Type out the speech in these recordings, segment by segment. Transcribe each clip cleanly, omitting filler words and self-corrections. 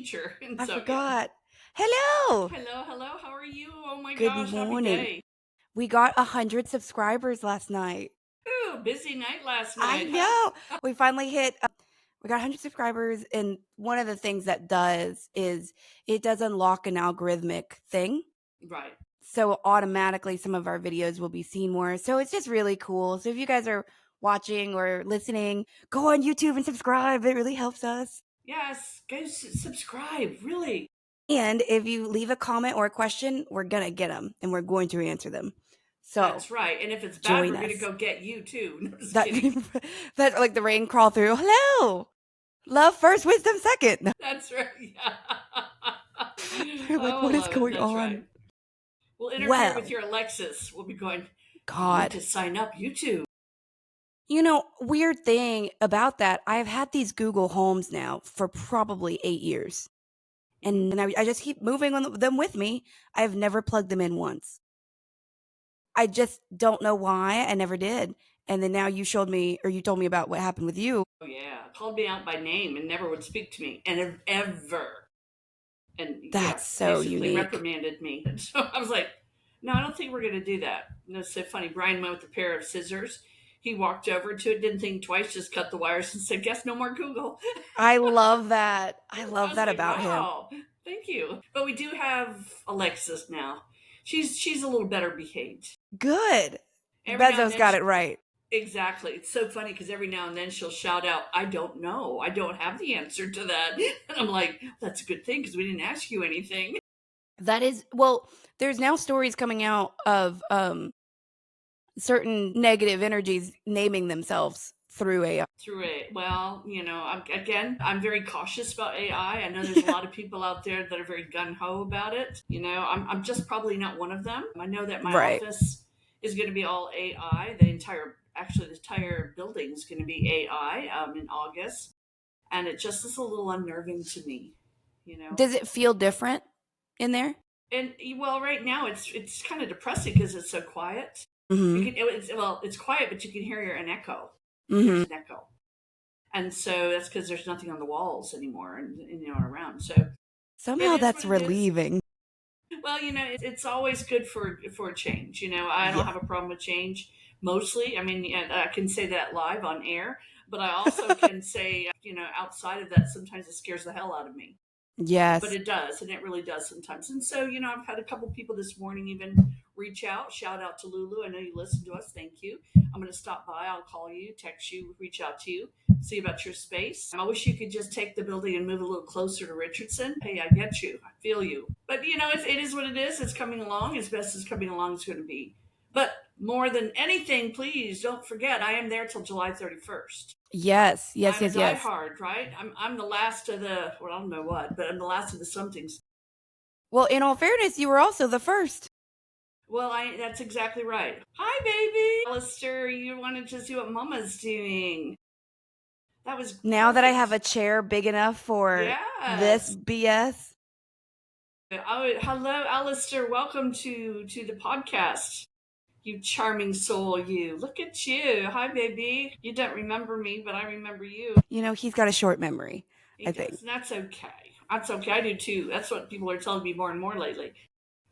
teacher. And I so, yeah. forgot. Hello. Hello, hello. How are you? Oh my Good gosh, happy morning. day. We got 100 subscribers last night. Ooh, busy night last I night, huh? know. We finally hit we got 100 subscribers, and one of the things that does is it does unlock an algorithmic thing. Right. So automatically some of our videos will be seen more. So it's just really cool. So if you guys are watching or listening, go on YouTube and subscribe. It really helps us. Yes, go subscribe, really. And if you leave a comment or a question, we're going to get them and we're going to answer them. So That's right. And if it's bad, join we're going to us. go get you too. No, just That kidding. that like the rain crawl through. Hello. Love first, wisdom second. That's right. They're like, Oh, I what is love it. going That's on? right. We'll interfere with Well, your Alexis. We'll be going, you need God. to sign up YouTube. Weird thing about that, I've had these Google Homes now for probably 8 years. Mhm. And I just keep moving on them with me. I've never plugged them in once. I just don't know why. I never did. And then now you showed me, or you told me about what happened with you. Oh, yeah. Called me out by name and never would speak to me. And ever. And yeah, That's so basically unique. reprimanded me. So I was like, no, I don't think we're going to do that. And it's so funny. Brian went with a pair of scissors. He walked over to it, didn't think twice, just cut the wires and said, guess no more Google. I love that. I I love was that like, about him. wow, thank you. But we do have Alexis now. She's a little better behaved. Good. Every now and Bezos then, got it right. exactly. It's so funny because every now and then she'll shout out, I don't know. I don't have the answer to that. And I'm like, that's a good thing because we didn't ask you anything. That is, well, there's now stories coming out of certain negative energies naming themselves through AI. Through it. Well, I'm very cautious about AI. I know there's a lot of people out there that are very gun ho about it. I'm just probably not one of them. I know that my Right. office is going to be all AI. The entire building is going to be AI in August, and it just is a little unnerving to me. You know, Does it feel different in there? and well, right now it's kind of depressing because it's so quiet. You Mhm. can it's quiet, but you can hear an echo. There's Mhm. an echo. And so that's because there's nothing on the walls anymore and around. So it Somehow is what that's it is. relieving. Well, it's always good for a change. I don't Yeah. have a problem with change mostly. I mean, yeah, I can say that live on air, but I also can say, outside of that, sometimes it scares the hell out of me. But Yes. it does, and it really does sometimes. And so, I've had a couple people this morning even reach out. Shout out to Lulu. I know you listen to us. Thank you. I'm going to stop by. I'll call you, text you, reach out to you, see about your space. I wish you could just take the building and move a little closer to Richardson. Hey, I get you. I feel you. But, it is what it is. It's coming along as best as coming along is going to be. But more than anything, please don't forget, I am there till July 31st. Yes. Yes. I'm a Yes. Yes. diehard, right? I'm the last of the, well, I don't know what, but I'm the last of the somethings. Well, in all fairness, you were also the first. Well, that's exactly right. Hi, baby. Alistair, you wanted to see what Mama's doing. That was Now that I have perfect. a chair big enough for this Yes. BS. Hello, Alistair. Welcome to the podcast. You charming soul, you. Look at you. Hi, baby. You don't remember me, but I remember you. He's got a short memory, He I think. does. And that's okay. That's okay. I do too. That's what people are telling me more and more lately.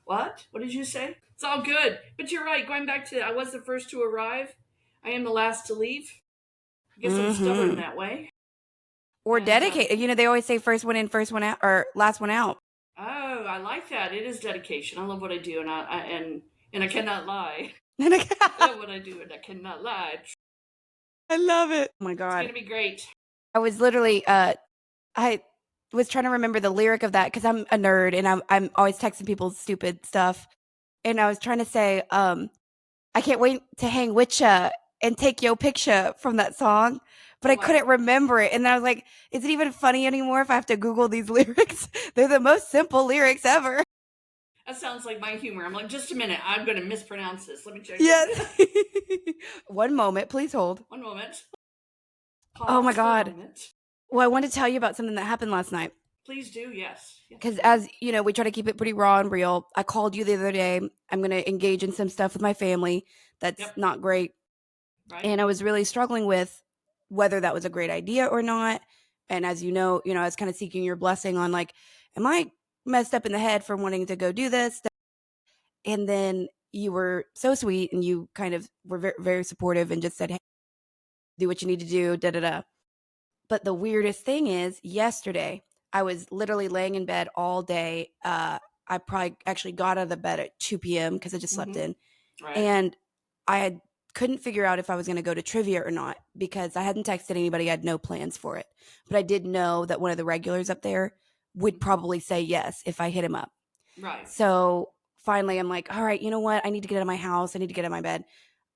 What? What did you say? It's all good. But you're right. Going back to, I was the first to arrive. I am the last to leave. I guess I'm stubborn Mhm. that way. Or And dedicated. They always say first one in, first one out, or last one out. oh, I like that. It is dedication. I love what I do, and I cannot lie. I I love what I do, and I cannot lie. love it. Oh my It's God. gonna be great. I was literally I was trying to remember the lyric of that because I'm a nerd and I'm always texting people stupid stuff. And I was trying to say, I can't wait to hang with ya and take your picture from that song. But Oh I my! couldn't remember it. And then I was like, is it even funny anymore if I have to Google these lyrics? They're the most simple lyrics ever. That sounds like my humor. I'm like, just a minute. I'm gonna mispronounce this. Let me check Yes. it. One moment, please hold. One moment. Oh my Pause for a God. moment. Well, I wanted to tell you about something that happened last night. Please do. Yes. Yes. Because as you know, we try to keep it pretty raw and real. I called you the other day. I'm going to engage in some stuff with my family that's Yep. not great. Right. And I was really struggling with whether that was a great idea or not. And as I was kind of seeking your blessing on like, am I messed up in the head for wanting to go do this? And then you were so sweet and you kind of were very, very supportive and just said, hey, do what you need to do, da da da. But the weirdest thing is, yesterday, I was literally laying in bed all day. I probably actually got out of the bed at 2 p.m. because I just slept in. Right. And couldn't figure out if I was going to go to trivia or not because I hadn't texted anybody. I had no plans for it. But I did know that one of the regulars up there would probably say yes if I hit him up. Right. So finally, I'm like, all right, you know what? I need to get out of my house. I need to get out of my bed.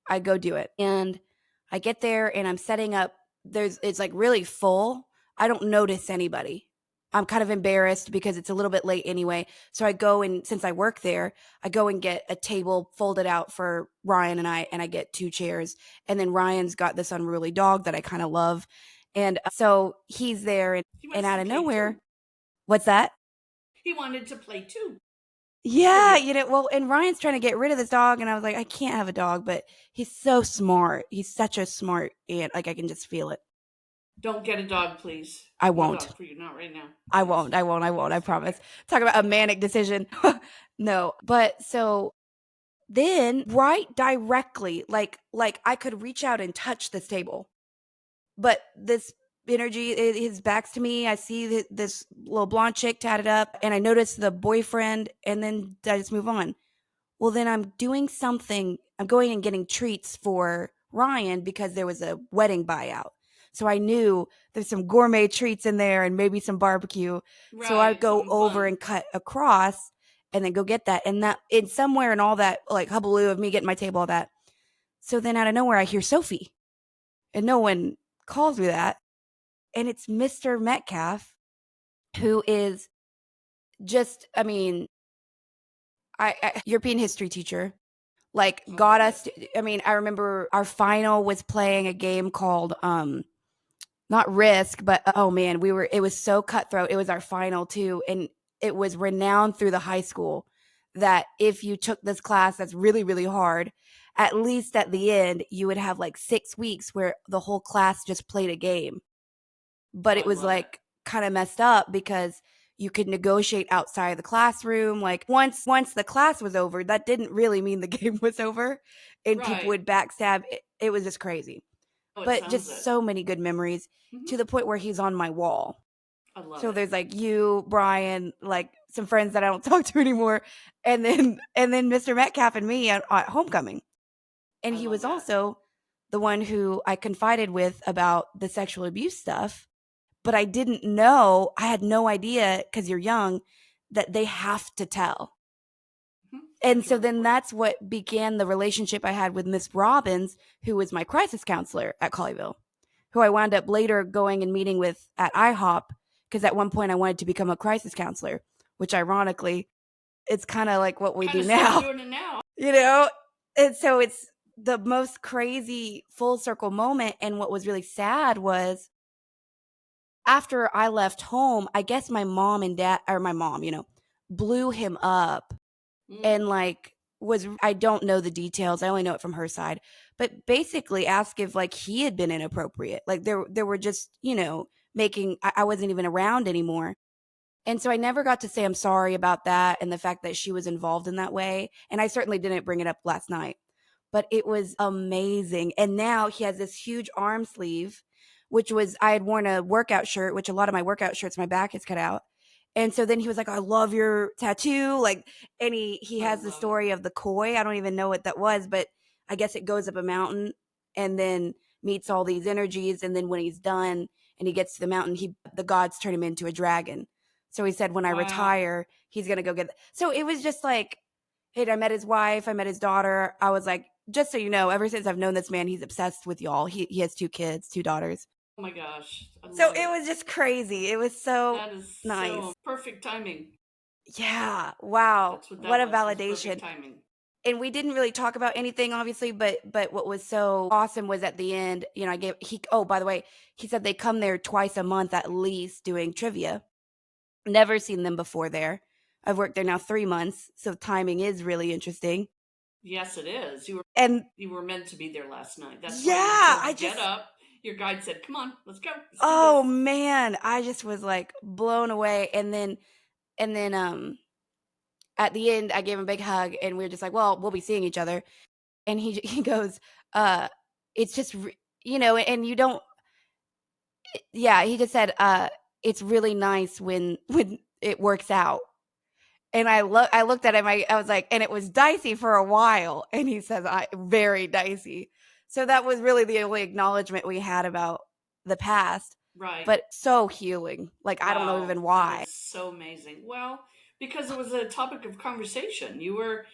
I go do it. And I get there and I'm setting up. It's like really full. I don't notice anybody. I'm kind of embarrassed because it's a little bit late anyway. So I go and since I work there, I go and get a table folded out for Ryan and I get 2 chairs. And then Ryan's got this unruly dog that I kind of love. And so he's there and out of nowhere, what's that? He wanted to play too. Yeah, well, and Ryan's trying to get rid of this dog, and I was like, I can't have a dog, but he's so smart. He's such a smart ant. Like I can just feel it. Don't get a dog, please. I No won't. dog for you, not right now. I won't. I promise. Talk about a manic decision. No, but so then right directly, like I could reach out and touch this table, but this energy, his back's to me. I see this little blonde chick tatted up, and I notice the boyfriend, and then I just move on. Well, then I'm doing something. I'm going and getting treats for Ryan because there was a wedding buyout. So I knew there's some gourmet treats in there and maybe some barbecue. Right, so I go over fun. And cut across and then go get that. And that it's somewhere in all that like hubbub of me getting my table, all that. So then out of nowhere, I hear Sophie and no one calls me that. And it's Mr. Metcalf, who is just, European history teacher, like got us. I remember our final was playing a game called, not Risk, but oh man, it was so cutthroat. It was our final too. And it was renowned through the high school that if you took this class that's really, really hard, at least at the end, you would have like 6 weeks where the whole class just played a game. But it was like kind of messed up because you could negotiate outside the classroom. Like once the class was over, that didn't really mean the game was over and people would backstab. It was just crazy. But just so many good memories to the point where he's on my wall. I love so there's like you, Brian, like some friends that I don't talk to anymore. And then Mr. Metcalf and me at homecoming. And he was also the one who I confided with about the sexual abuse stuff. But I didn't know, I had no idea, because you're young, that they have to tell. And so then that's what began the relationship I had with Miss Robbins, who was my crisis counselor at Colleyville, who I wound up later going and meeting with at IHOP, because at one point I wanted to become a crisis counselor, which ironically, it's kind of like what we do now. Doing it now. And so it's the most crazy full circle moment. And what was really sad was, after I left home, I guess my mom and dad, or my mom, blew him up and like I don't know the details. I only know it from her side, but basically asked if like he had been inappropriate. Like there were just, I wasn't even around anymore. And so I never got to say I'm sorry about that and the fact that she was involved in that way. And I certainly didn't bring it up last night, but it was amazing. And now he has this huge arm sleeve, which was, I had worn a workout shirt, which a lot of my workout shirts, my back is cut out. And so then he was like, I love your tattoo. Like, and he has the story of the koi. I don't even know what that was, but I guess it goes up a mountain and then meets all these energies. And then when he's done and he gets to the mountain, the gods turn him into a dragon. So he said, when I retire, he's going to go get that. So it was just like, hey, I met his wife. I met his daughter. I was like, just so you know, ever since I've known this man, he's obsessed with y'all. He has 2 kids, 2 daughters. Oh my gosh. So it was just crazy. It was so nice. So perfect timing. Yeah. Wow. What a validation. Timing. And we didn't really talk about anything, obviously, but what was so awesome was at the end, by the way, he said they come there twice a month at least doing trivia. Never seen them before there. I've worked there now 3 months, so timing is really interesting. Yes, it is. You were meant to be there last night. That's why I get up Your guide said, "Come on, let's go. Let's do Oh this." man, I just was like blown away. And then at the end I gave him a big hug and we were just like, well, we'll be seeing each other. And he goes, uh, it's just and you don't yeah, he just said, it's really nice when it works out. And I looked at him, I was like, and it was dicey for a while. And he says, I very dicey. So that was really the only acknowledgement we had about the past, Right. but so healing. Like I don't know Wow, even that why. is so amazing. Well, because it was a topic of conversation. You've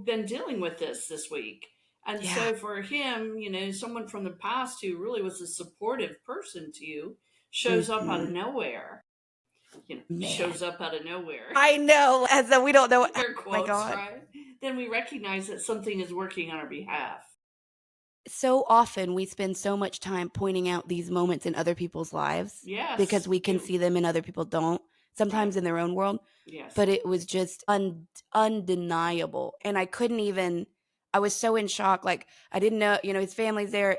been dealing with this week. And Yeah. so for him, someone from the past who really was a supportive person to you shows up out of Mhm. nowhere. Man. Shows up out of nowhere. I know, as though we don't know. Oh Air my quotes, god. right? Then we recognize that something is working on our behalf. So often we spend so much time pointing out these moments in other people's lives because Yes, we we can do. see them and other people don't, sometimes Right. in their own world, Yes. but it was just undeniable. And I was so in shock. Like I didn't know, his family's there.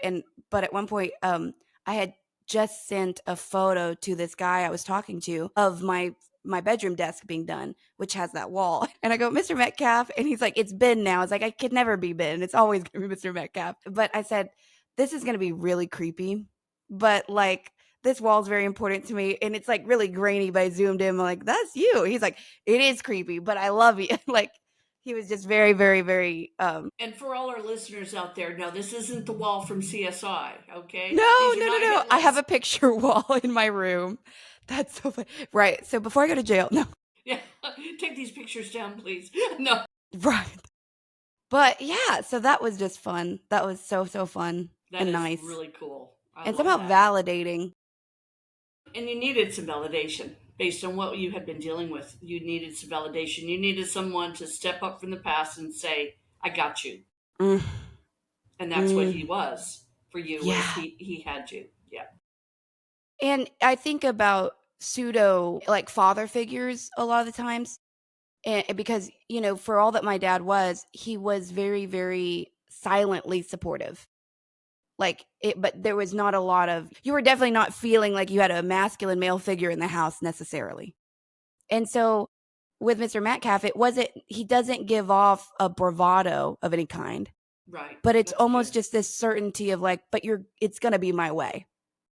But at one point, I had just sent a photo to this guy I was talking to of my bedroom desk being done, which has that wall. And I go, Mr. Metcalf. And he's like, it's Ben now. It's like, I could never be Ben. It's always going to be Mr. Metcalf. But I said, this is going to be really creepy. But like, this wall's very important to me. And it's like really grainy, but I zoomed in. I'm like, that's you. He's like, it is creepy, but I love you. Like, he was just very, very, very, And for all our listeners out there, no, this isn't the wall from CSI, okay? no, These are no, no, not no. hit I have a lists. picture wall in my room. That's so funny. Right. So before I go to jail, no, Yeah, take these pictures down, please. No, right. But yeah, so that was just fun. That was so, so fun that and is nice really cool. I and love somehow that. validating. And you needed some validation based on what you had been dealing with. You needed some validation. You needed someone to step up from the past and say, "I got you." Mm, And that's what he mm, was for you. Was yeah. he had you? Yeah. And I think about pseudo like father figures a lot of the times. And because, for all that my dad was, he was very, very silently supportive. Like it, but there was not a lot of, you were definitely not feeling like you had a masculine male figure in the house necessarily. And so with Mr. Metcalf, he doesn't give off a bravado of any kind, Right. but it's That's almost good. just this certainty of like, but it's going to be my way.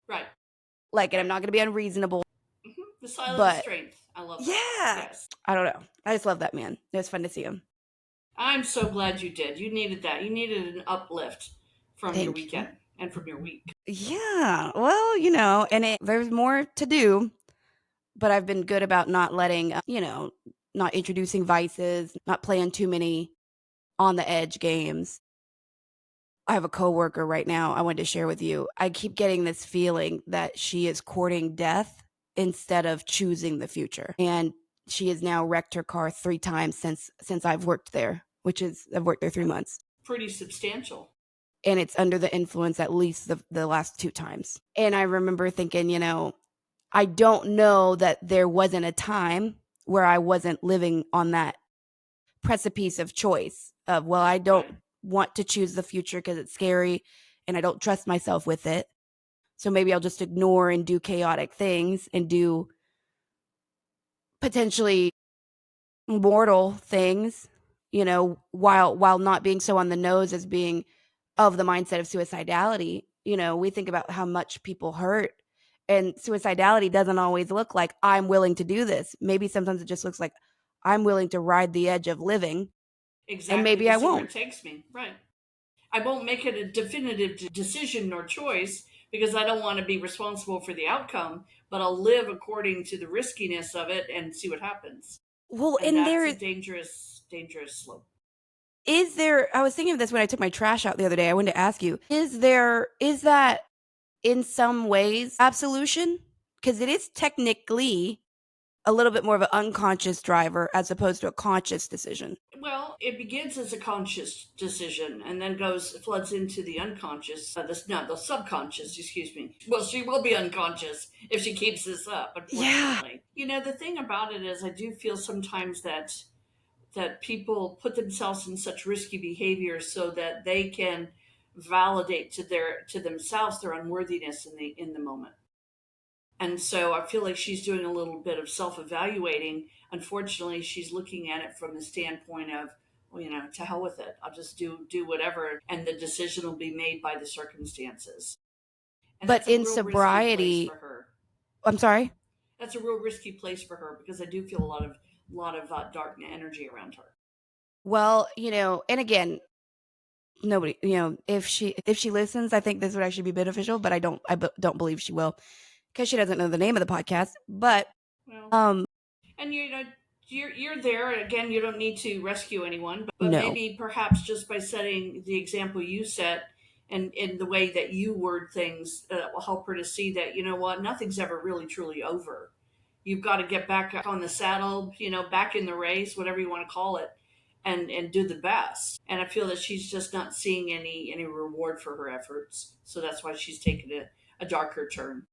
Right. Like, and I'm Right. not going to be unreasonable, The silent but strength. I love that. yeah, Yes. I don't know. I just love that man. It was fun to see him. I'm so glad you did. You needed that. You needed an uplift from your Thank you. weekend and from your week. Yeah. Well, there's more to do, but I've been good about not letting, not introducing vices, not playing too many on the edge games. I have a coworker right now I wanted to share with you. I keep getting this feeling that she is courting death instead of choosing the future. And she has now wrecked her car 3 times since I've worked there, I've worked there 3 months. Pretty substantial. And it's under the influence at least the last 2 times. And I remember thinking, I don't know that there wasn't a time where I wasn't living on that precipice of choice of, well, I don't Right. want to choose the future because it's scary and I don't trust myself with it. So maybe I'll just ignore and do chaotic things and do potentially mortal things, while not being so on the nose as being of the mindset of suicidality. We think about how much people hurt, and suicidality doesn't always look like I'm willing to do this. Maybe sometimes it just looks like I'm willing to ride the edge of living, and Exactly maybe to I see where won't. it takes me. Right. I won't make it a definitive decision nor choice because I don't want to be responsible for the outcome, but I'll live according to the riskiness of it and see what happens. Well, And and that's a there dangerous, dangerous slope. I was thinking of this when I took my trash out the other day. I wanted to ask you, is that in some ways absolution? Because it is technically a little bit more of an unconscious driver as opposed to a conscious decision. Well, it begins as a conscious decision and then floods into the unconscious, the subconscious, excuse me. Well, she will be unconscious if she keeps this up, Yeah. unfortunately. The thing about it is I do feel sometimes that people put themselves in such risky behavior so that they can validate to themselves their unworthiness in the moment. And so I feel like she's doing a little bit of self-evaluating. Unfortunately, she's looking at it from the standpoint of, well, to hell with it. I'll just do whatever, and the decision will be made by the circumstances. And But that's a in real risky place sobriety, for her. I'm sorry. That's a real risky place for her because I do feel a lot of dark energy around her. Well, and again, nobody, if she listens, I think this would actually be beneficial, but don't believe she will because she doesn't know the name of the podcast. But Well, and you're there again. You don't need to rescue anyone, but no. maybe perhaps just by setting the example you set and in the way that you word things will help her to see that what, nothing's ever really truly over. You've got to get back on the saddle, back in the race, whatever you want to call it, and do the best. And I feel that she's just not seeing any reward for her efforts, so that's why she's taken a darker turn.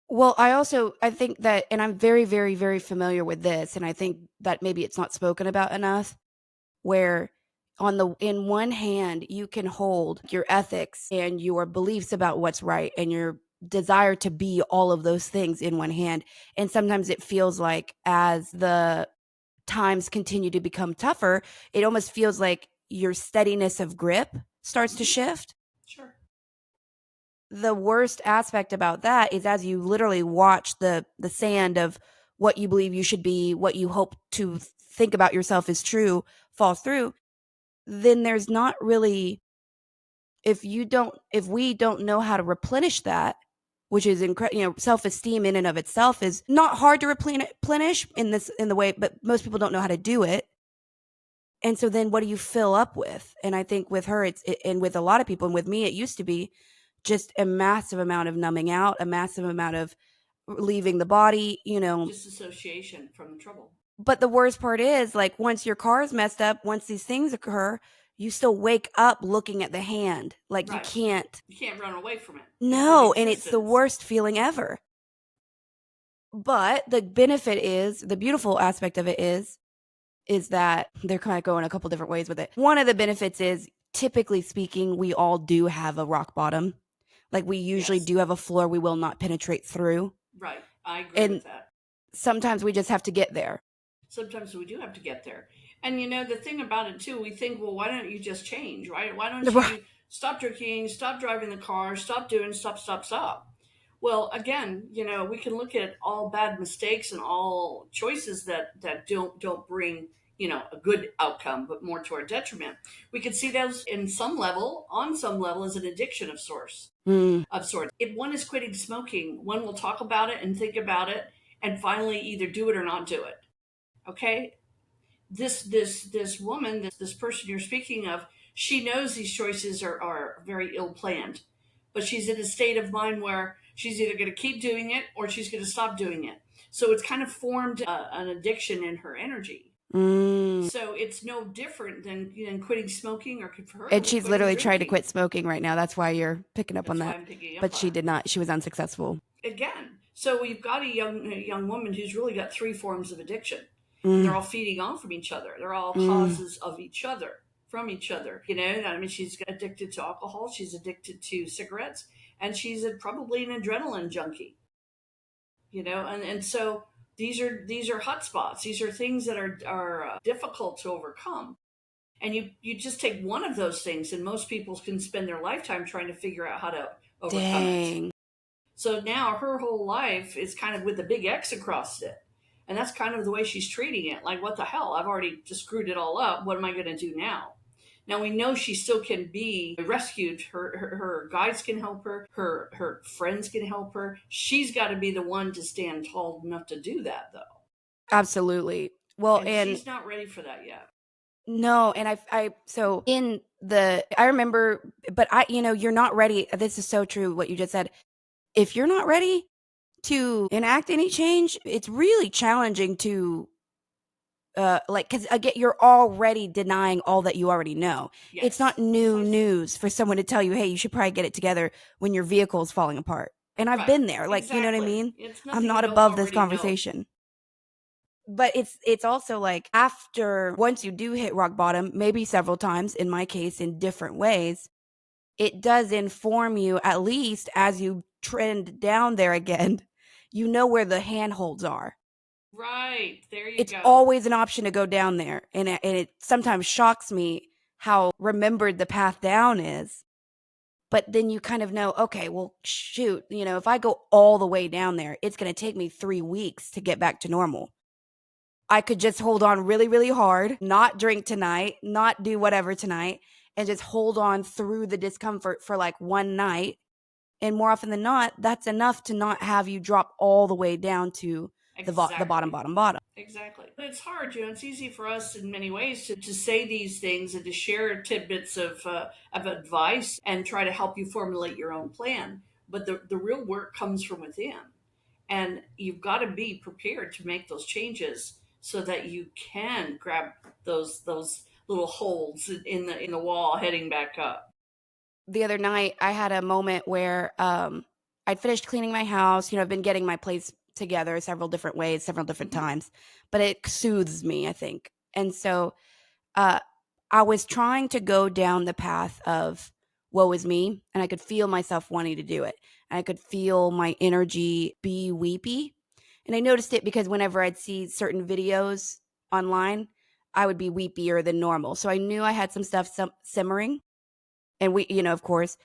Well, I think that, and I'm very, very, very familiar with this, and I think that maybe it's not spoken about enough, where in one hand, you can hold your ethics and your beliefs about what's right and your desire to be all of those things in one hand. And sometimes it feels like as the times continue to become tougher, it almost feels like your steadiness of grip starts to shift. Sure. The worst aspect about that is as you literally watch the sand of what you believe you should be, what you hope to think about yourself is true, falls through, then there's not really, if we don't know how to replenish that, which is self-esteem in and of itself is not hard to replenish in the way, but most people don't know how to do it. And so then what do you fill up with? And I think with her, and with a lot of people, and with me, it used to be just a massive amount of numbing out, a massive amount of leaving the body, disassociation from the trouble. But the worst part is, like, once your car's messed up, once these things occur, you still wake up looking at the hand. Like, right. You can't run away from it. No, and it's the worst feeling ever. But the beautiful aspect of it is that they're kind of going a couple different ways with it. One of the benefits is, typically speaking, we all do have a rock bottom. Like, we usually do have a floor we will not penetrate through. Right. I agree with that. Sometimes we just have to get there. Sometimes we do have to get there. And the thing about it too, we think, well, why don't you just change, right? Why don't you stop drinking, stop driving the car, stop. Well, again, we can look at all bad mistakes and all choices that don't bring, a good outcome, but more to our detriment. We could see those on some level as an addiction of sorts. If one is quitting smoking, one will talk about it and think about it and finally either do it or not do it. Okay? This woman, this person you're speaking of, she knows these choices are very ill planned, but she's in a state of mind where she's either going to keep doing it or she's going to stop doing it. So it's kind of formed an addiction in her energy. So it's no different than quitting smoking or for her. And she's literally trying to quit smoking right now. That's why you're picking up on that. But she did not. She was unsuccessful. Again, so we've got a young woman who's really got three forms of addiction. They're all feeding off from each other. They're all causes of each other, from each other. I mean, she's addicted to alcohol. She's addicted to cigarettes. And she's probably an adrenaline junkie. And so these are hot spots. These are things that are difficult to overcome. And you just take one of those things, and most people can spend their lifetime trying to figure out how to overcome it. So now her whole life is kind of with a big X across it. And that's kind of the way she's treating it. Like, what the hell? I've already just screwed it all up. What am I going to do now? Now, we know she still can be rescued. Her guides can help her. Her friends can help her. She's got to be the one to stand tall enough to do that, though. Absolutely. Well, and she's not ready for that yet. No, and I remember, but you're not ready. This is so true what you just said. If you're not ready to enact any change, it's really challenging to because again, you're already denying all that you already know. Yes. It's not new news for someone to tell you, hey, you should probably get it together when your vehicle is falling apart. And I've been there. Like, exactly. You know what I mean? I'm not above this conversation. But it's also like, once you do hit rock bottom, maybe several times, in my case, in different ways, it does inform you, at least as you trend down there again, you know where the handholds are. Right. There you It's go. always an option to go down there. And it sometimes shocks me how remembered the path down is. But then you kind of know, okay, well, shoot, if I go all the way down there, it's going to take me 3 weeks to get back to normal. I could just hold on really, really hard, not drink tonight, not do whatever tonight, and just hold on through the discomfort for like one night. And more often than not, that's enough to not have you drop all the way down to the bottom, Exactly. bottom, bottom. Exactly. But it's hard, it's easy for us in many ways to say these things and to share tidbits of advice and try to help you formulate your own plan. But the real work comes from within. And you've got to be prepared to make those changes so that you can grab those little holes in the wall heading back up. The other night, I had a moment where I'd finished cleaning my house. I've been getting my place together several different ways, several different times, but it soothes me, I think. And so I was trying to go down the path of woe is me, and I could feel myself wanting to do it. And I could feel my energy be weepy. And I noticed it because whenever I'd see certain videos online, I would be weepier than normal. So I knew I had some stuff simmering. And of course.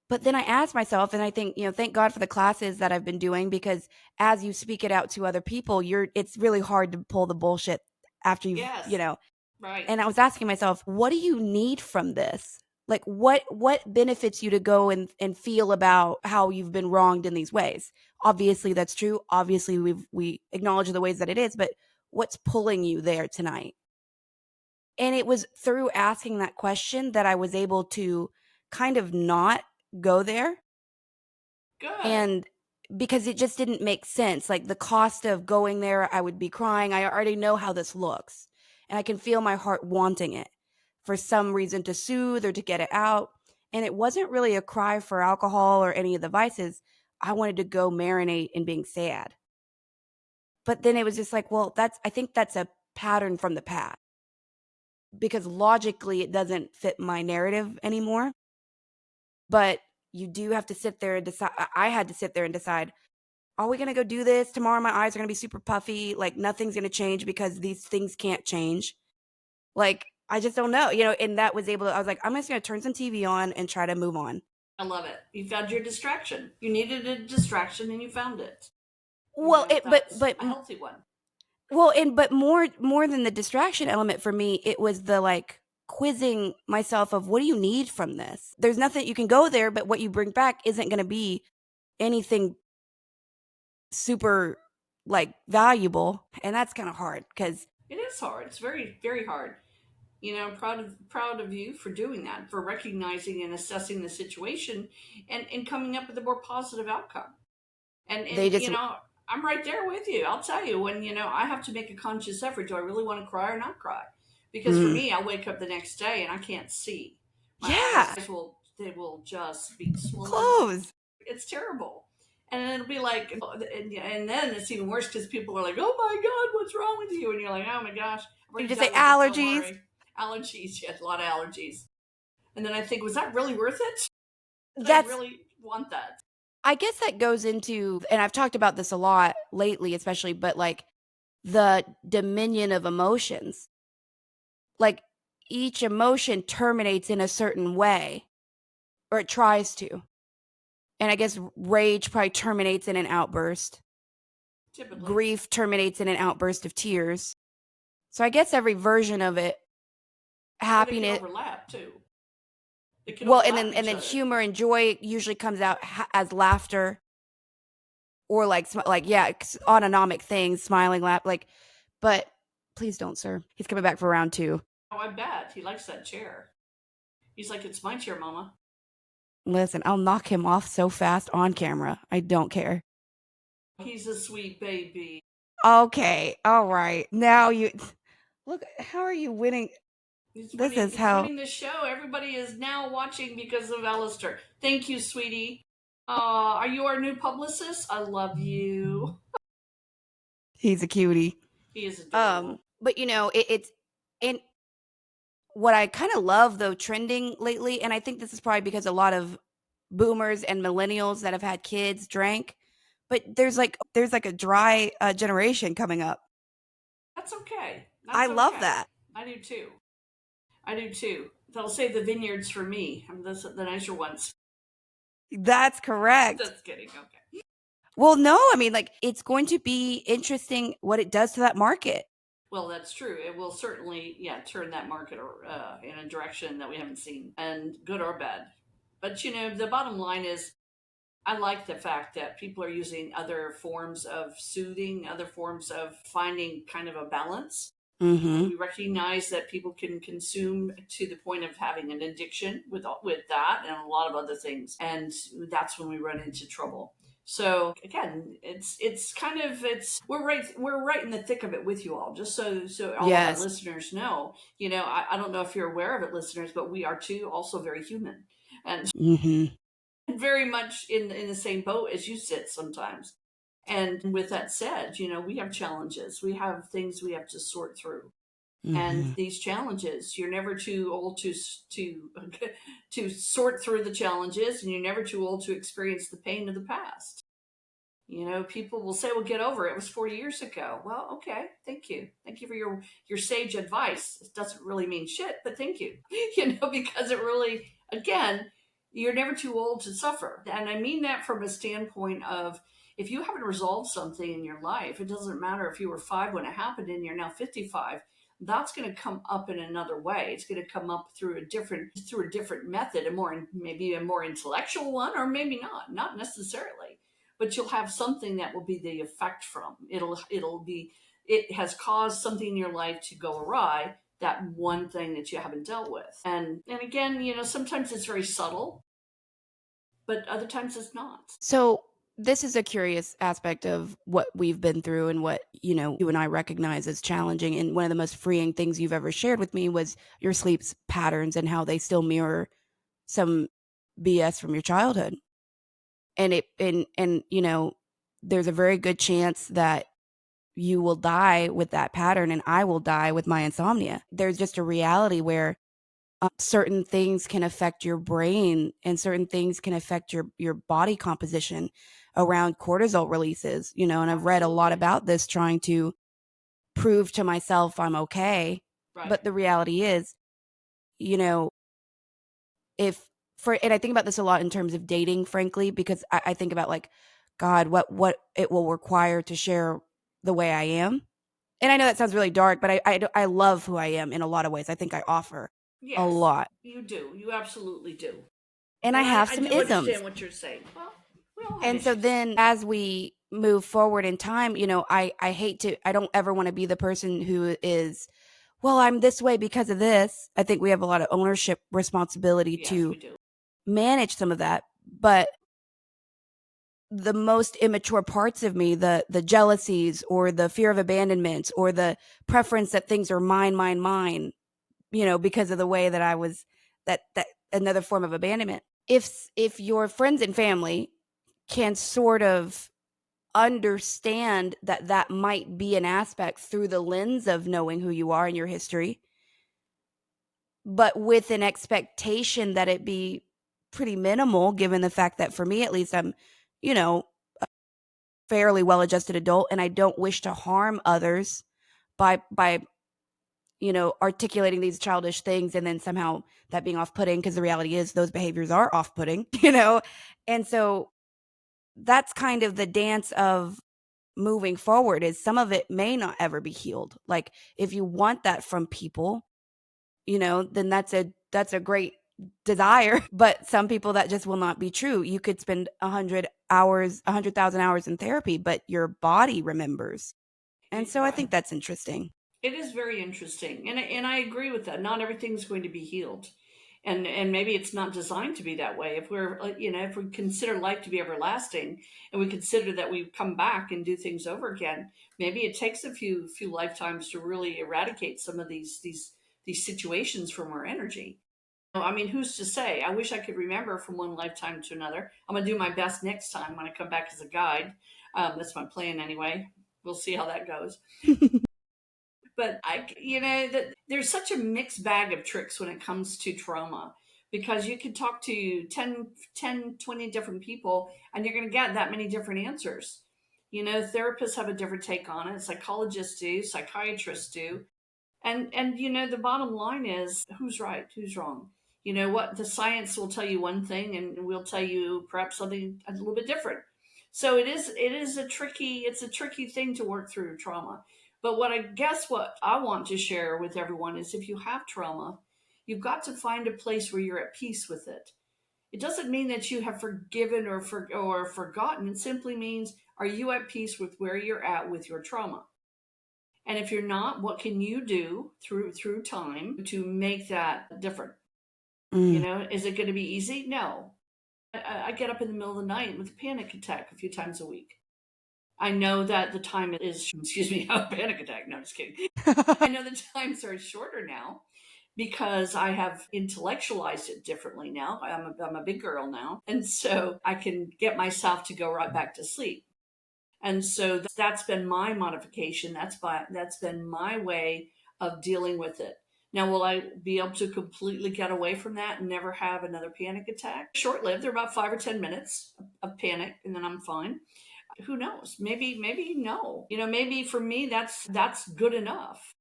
But then I asked myself, and I think, thank God for the classes that I've been doing, because as you speak it out to other people, it's really hard to pull the bullshit after Yes. Right. And I was asking myself, what do you need from this? Like what benefits you to go and feel about how you've been wronged in these ways? Obviously that's true. Obviously we acknowledge the ways that it is, but what's pulling you there tonight? And it was through asking that question that I was able to kind of not go there. Good. And because it just didn't make sense. Like the cost of going there, I would be crying. I already know how this looks. And I can feel my heart wanting it for some reason to soothe or to get it out. And it wasn't really a cry for alcohol or any of the vices. I wanted to go marinate in being sad. But then it was just like, well, I think that's a pattern from the past, because logically it doesn't fit my narrative anymore. But you do have to sit there and decide. I had to sit there and decide, are we going to go do this tomorrow? My eyes are going to be super puffy. Like nothing's going to change because these things can't change. Like, I just don't know, and that was I was like, I'm just going to turn some TV on and try to move on. I love it. You found your distraction. You needed a distraction and you found it. Well, but a healthy one. Well, but more than the distraction element for me, it was the like quizzing myself of, what do you need from this? There's nothing, you can go there, but what you bring back isn't going to be anything super like valuable, and that's kind of hard because it is hard. It's very, very hard. I'm proud of you for doing that, for recognizing and assessing the situation and coming up with a more positive outcome. And they just I'm right there with you. I'll tell you when, I have to make a conscious effort. Do I really want to cry or not cry? Because for me, I wake up the next day and I can't see. My eyes will just be swollen. Closed. It's terrible. And it'll be like, and then it's even worse because people are like, "Oh my God, what's wrong with you?" And you're like, "Oh my gosh." You just say allergies. Allergies, yes, a lot of allergies. And then I think, was that really worth it? I really want that. I guess that goes into, and I've talked about this a lot lately, especially, but like the dominion of emotions. Like each emotion terminates in a certain way, or it tries to. And I guess rage probably terminates in an outburst. Typically. Grief terminates in an outburst of tears. So I guess every version of it, happiness, overlap too. Well, and then humor and joy usually comes out as laughter, or like autonomic things, smiling, laugh, like. But please don't, sir. He's coming back for round 2. Oh, I bet he likes that chair. He's like, "It's my chair, Mama." Listen, I'll knock him off so fast on camera. I don't care. He's a sweet baby. Okay, all right. Now you look. How are you winning? He's winning the show. Everybody is now watching because of Alistair. Thank you, sweetie. Are you our new publicist? I love you. He's a cutie. He is adorable. But it's and what I kind of love though trending lately, and I think this is probably because a lot of boomers and millennials that have had kids drank, but there's like a dry generation coming up. That's okay. I That's love okay. that. I do too. I do too. They'll save the vineyards for me. I'm the nicer ones. That's correct. Just kidding. Okay. Well, no, I mean, like, it's going to be interesting what it does to that market. Well, that's true. It will certainly, yeah, turn that market in a direction that we haven't seen, and good or bad. But the bottom line is, I like the fact that people are using other forms of soothing, other forms of finding kind of a balance. Mm-hmm. We recognize that people can consume to the point of having an addiction with that and a lot of other things, and that's when we run into trouble. So again, it's kind of it's we're right in the thick of it with you all. Just so all of our Yes. listeners know, I don't know if you're aware of it, listeners, but we are too also very human and Mm-hmm. very much in the same boat as you sit sometimes. And with that said, we have challenges. We have things we have to sort through. And Mm-hmm. these challenges, you're never too old to to sort through the challenges, and you're never too old to experience the pain of the past. People will say, "Well, get over it. It was 40 years ago." Well, okay, thank you for your sage advice. It doesn't really mean shit, but thank you. Because it really, again, you're never too old to suffer, and I mean that from a standpoint of, if you haven't resolved something in your life, it doesn't matter if you were 5 when it happened and you're now 55. That's going to come up in another way. It's going to come up through a different method, maybe a more intellectual one, or maybe not necessarily, but you'll have something that will be the effect from it has caused something in your life to go awry, that one thing that you haven't dealt with. And again, sometimes it's very subtle, but other times it's not. So this is a curious aspect of what we've been through and what, you and I recognize as challenging. And one of the most freeing things you've ever shared with me was your sleep patterns and how they still mirror some BS from your childhood. And there's a very good chance that you will die with that pattern and I will die with my insomnia. There's just a reality where certain things can affect your brain and certain things can affect your body composition around cortisol releases, and I've read a lot Absolutely. about this trying to prove to myself I'm okay. Right. But the reality is, you know, and I think about this a lot in terms of dating, frankly, because I think about like, God, what it will require to share the way I am. And I know that sounds really dark, but I love who I am in a lot of ways. I think I offer a Yes, lot. you do. You absolutely do. And I And have I some do isms. understand what you're saying. Well, we all have And so issues. then as we move forward in time, I don't ever want to be the person who is, well, I'm this way because of this. I think we have a lot of ownership responsibility Yes, to we do. manage some of that. But the most immature parts of me, the jealousies or the fear of abandonment or the preference that things are mine, because of the way that I was, that another form of abandonment. If your friends and family can sort of understand that that might be an aspect through the lens of knowing who you are and your history, but with an expectation that it be pretty minimal, given the fact that for me at least I'm, you know, fairly well-adjusted adult and I don't wish to harm others by articulating these childish things and then somehow that being off-putting, because the reality is those behaviors are off-putting, and so that's kind of the dance of moving forward. Is some of it may not ever be healed. Like if you want that from people, then that's a great desire. But some people that just will not be true. You could spend 100,000 hours in therapy, but your body remembers. And so I Right. think that's interesting. It is very interesting, and I agree with that. Not everything's going to be healed, and maybe it's not designed to be that way. If we consider life to be everlasting, and we consider that we come back and do things over again, maybe it takes a few lifetimes to really eradicate some of these situations from our energy. I mean, who's to say? I wish I could remember from one lifetime to another. I'm gonna do my best next time when I come back as a guide. That's my plan anyway. We'll see how that goes. But that there's such a mixed bag of tricks when it comes to trauma, because you can talk to 20 different people and you're going to get that many different answers. Therapists have a different take on it, psychologists do, psychiatrists do. And the bottom line is, who's right, who's wrong? What the science will tell you one thing, and we'll tell you perhaps something a little bit different. So it is a tricky thing to work through trauma. But what I want to share with everyone is, if you have trauma, you've got to find a place where you're at peace with it. It doesn't mean that you have forgiven or forgotten. It simply means, are you at peace with where you're at with your trauma? And if you're not, what can you do through time to make that different? Mm. Is it going to be easy? No. I get up in the middle of the night with a panic attack a few times a week. I know that the time is, excuse me, a panic attack. No, just kidding. I know the times are shorter now because I have intellectualized it differently now. I'm a big girl now. And so I can get myself to go right back to sleep. And so that's been my modification. That's been my way of dealing with it. Now, will I be able to completely get away from that and never have another panic attack? Short lived. They're about 5 or 10 minutes of panic, and then I'm fine. Who knows? Maybe no. Maybe for me that's good enough.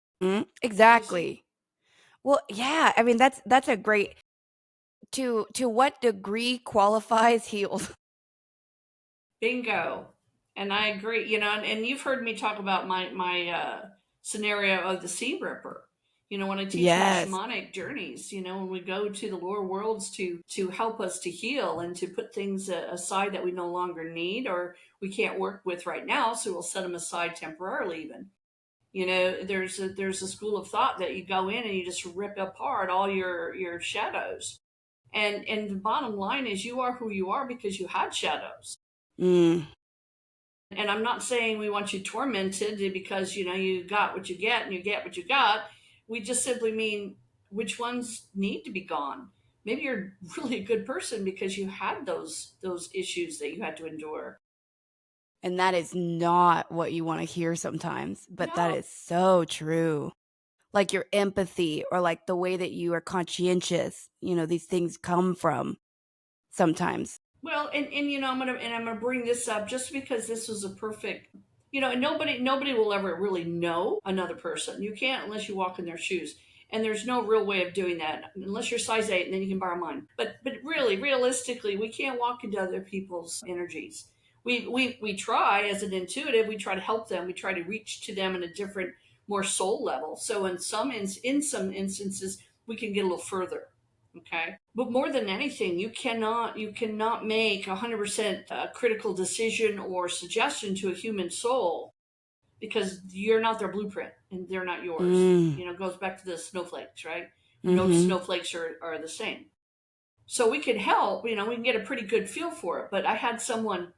Exactly. Well, yeah. I mean, that's a great. To what degree qualifies healed? Bingo. And I agree. And you've heard me talk about my scenario of the sea ripper. When I teach my Yes. shamanic journeys, when we go to the lower worlds to help us to heal and to put things aside that we no longer need or we can't work with right now, so we'll set them aside temporarily. Even there's a school of thought that you go in and you just rip apart all your shadows, and the bottom line is, you are who you are because you had shadows. Mm. And I'm not saying we want you tormented because you got what you get and you get what you got. We just simply mean, which ones need to be gone. Maybe you're really a good person because you had those issues that you had to endure. And that is not what you want to hear sometimes, but that No. is so true. Like your empathy or like the way that you are conscientious, these things come from sometimes. Well, and I'm gonna bring this up just because this was a perfect. And nobody will ever really know another person. You can't unless you walk in their shoes. And there's no real way of doing that unless you're size 8, and then you can borrow mine. But really, realistically, we can't walk into other people's energies. We try as an intuitive. We try to help them. We try to reach to them in a different, more soul level. So in some instances, we can get a little further. Okay. But more than anything, you cannot make 100% critical decision or suggestion to a human soul, because you're not their blueprint and they're not yours. Mm. It goes back to the snowflakes, right? No Mm-hmm. snowflakes are the same. So we can help, we can get a pretty good feel for it. But I had someone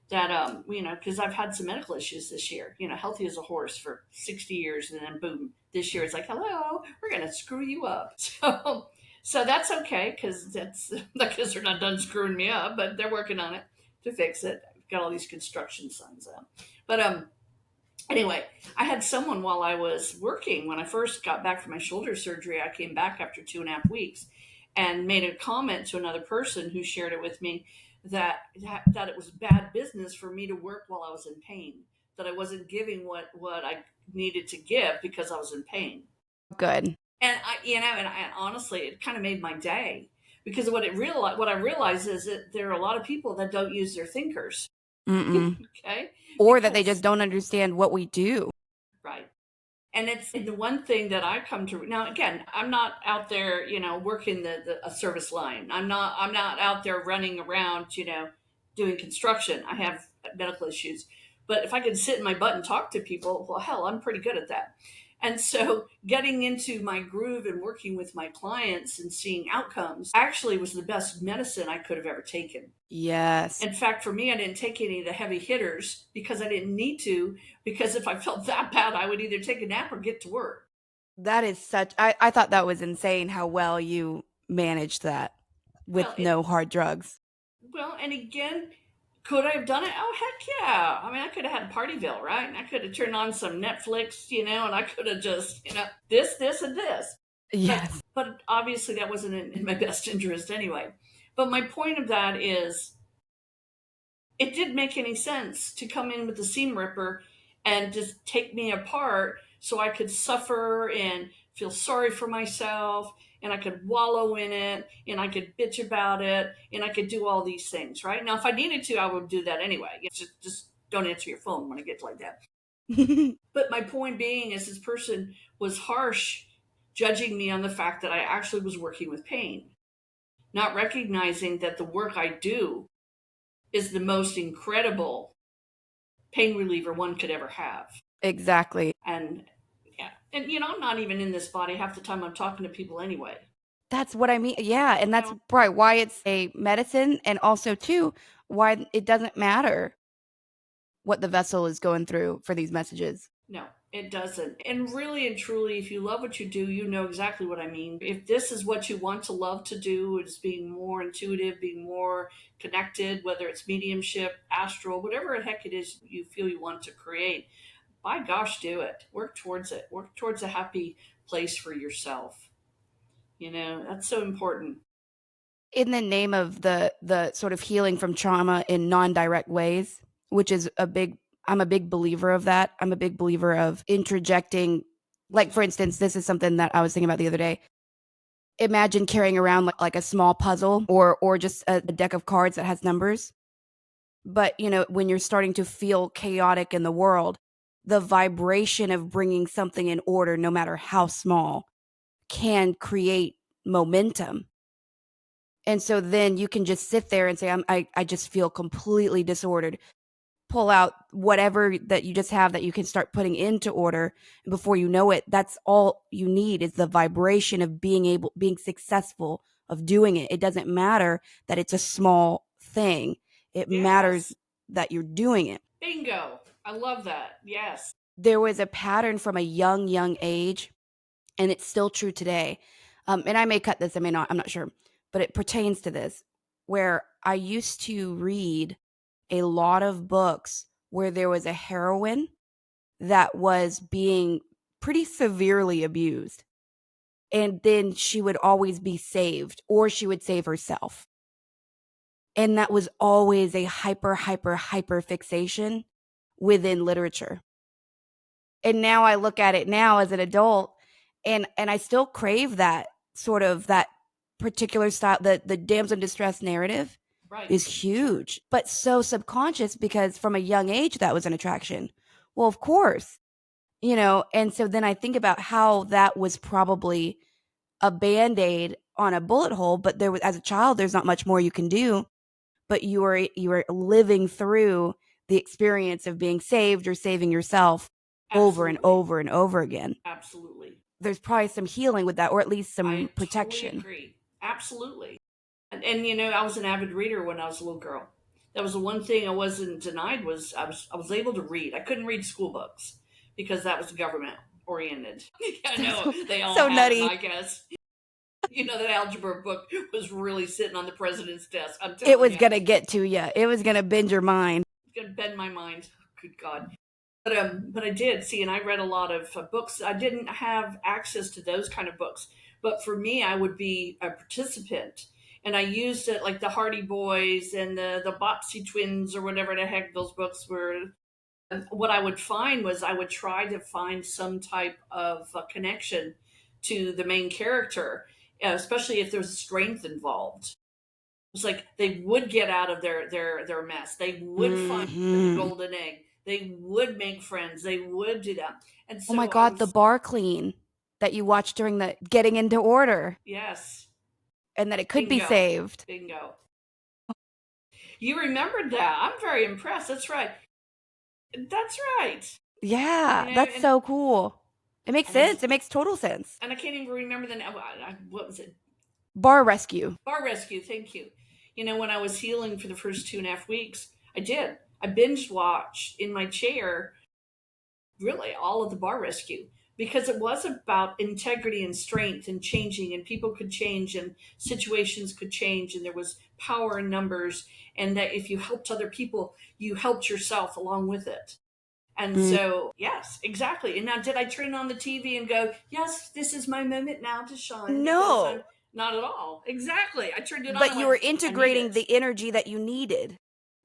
that, because I've had some medical issues this year, healthy as a horse for 60 years. And then boom, this year it's like, hello, we're going to screw you up. So that's okay, because that's because they're not done screwing me up, but they're working on it to fix it. I've got all these construction signs out. But anyway, I had someone while I was working, when I first got back from my shoulder surgery, I came back after 2.5 weeks and made a comment to another person who shared it with me that it was bad business for me to work while I was in pain, that I wasn't giving what I needed to give because I was in pain. Good. And and honestly, it kind of made my day, because what I realized is that there are a lot of people that don't use their thinkers. Mm-mm. Okay. Or that they Because just don't understand what we do. right. And it's the one thing that I come to now. Again, I'm not out there, working a service line. I'm not out there running around, doing construction. I have medical issues, but if I can sit in my butt and talk to people, well, hell, I'm pretty good at that. And so, getting into my groove and working with my clients and seeing outcomes actually was the best medicine I could have ever taken. Yes. In fact, for me, I didn't take any of the heavy hitters because I didn't need to. Because if I felt that bad, I would either take a nap or get to work. That is such I thought that was insane how well you managed that with Well, no hard drugs. and again, Could I have done it? Oh, heck yeah. I mean, I could have had Partyville, right? And I could have turned on some Netflix, and I could have just, this, and this. Yes. But obviously that wasn't in my best interest anyway. But my point of that is it didn't make any sense to come in with the seam ripper and just take me apart so I could suffer and feel sorry for myself and I could wallow in it and I could bitch about it and I could do all these things, right? Now, if I needed to, I would do that anyway. Just don't answer your phone when it gets like that. But my point being is this person was harsh, judging me on the fact that I actually was working with pain, not recognizing that the work I do is the most incredible pain reliever one could ever have. Exactly. And yeah, and I'm not even in this body half the time. I'm talking to people anyway. That's what I mean. Yeah, and that's right why it's a medicine, and also too why it doesn't matter what the vessel is going through for these messages. No, it doesn't. And really and truly, if you love what you do, you know exactly what I mean. If this is what you want to love to do, it's being more intuitive, being more connected, whether it's mediumship, astral, whatever the heck it is you feel you want to create, by gosh, do it. Work towards it. Work towards a happy place for yourself. That's so important. In the name of the sort of healing from trauma in non-direct ways, which is I'm a big believer of that. I'm a big believer of interjecting, like for instance, this is something that I was thinking about the other day. Imagine carrying around like a small puzzle or just a deck of cards that has numbers. But, when you're starting to feel chaotic in the world, the vibration of bringing something in order, no matter how small, can create momentum. And so then you can just sit there and say, I just feel completely disordered. Pull out whatever that you just have that you can start putting into order. And before you know it, that's all you need is the vibration of being successful, of doing it. It doesn't matter that it's a small thing. It matters that you're doing it. Bingo. I love that. Yes. There was a pattern from a young age, and it's still true today. And I may cut this, I may not, I'm not sure, but it pertains to this, where I used to read a lot of books where there was a heroine that was being pretty severely abused. And then she would always be saved, or she would save herself. And that was always a hyper fixation within literature. And now I look at it now as an adult, and I still crave that sort of that particular style. The damsel in distress narrative is huge, but so subconscious because from a young age that was an attraction. Well, of course, and so then I think about how that was probably a Band-Aid on a bullet hole, but there was, as a child, there's not much more you can do, but you are living through the experience of being saved or saving yourself. Absolutely. Over and over and over again. Absolutely. There's probably some healing with that, or at least some protection. Totally agree. Absolutely. And I was an avid reader when I was a little girl. That was the one thing I wasn't denied was I was able to read. I couldn't read school books because that was government oriented. I know they all so had nutty. Them, I guess. That algebra book was really sitting on the president's desk. It was gonna get to you. It was gonna bend your mind. It's gonna bend my mind. Good God. But I did see, and I read a lot of books. I didn't have access to those kind of books, but for me, I would be a participant, and I used it like the Hardy Boys and the Botsy Twins or whatever the heck those books were. And what I would find was I would try to find some type of connection to the main character, especially if there's strength involved. It's like they would get out of their mess. They would find the golden egg. They would make friends. They would do that. And so oh my God, the bar clean that you watched during the getting into order. Yes. And that it could be saved. Bingo. You remembered that. I'm very impressed. That's right. That's right. Yeah, that's so cool. It makes sense. It makes total sense. And I can't even remember the name. What was it? Bar Rescue. Bar Rescue. Thank you. When I was healing for the first 2.5 weeks, I did. I binge watched in my chair, really all of the Bar Rescue. because it was about integrity and strength and changing, and people could change and situations could change, and there was power in numbers, and that if you helped other people, you helped yourself along with it. And Mm. so, yes, exactly. And now, did I turn on the TV and go, yes, this is my moment now to shine because I'm No, not at all? Exactly. I turned it on but and you went, were I need integrating it. the energy that you needed.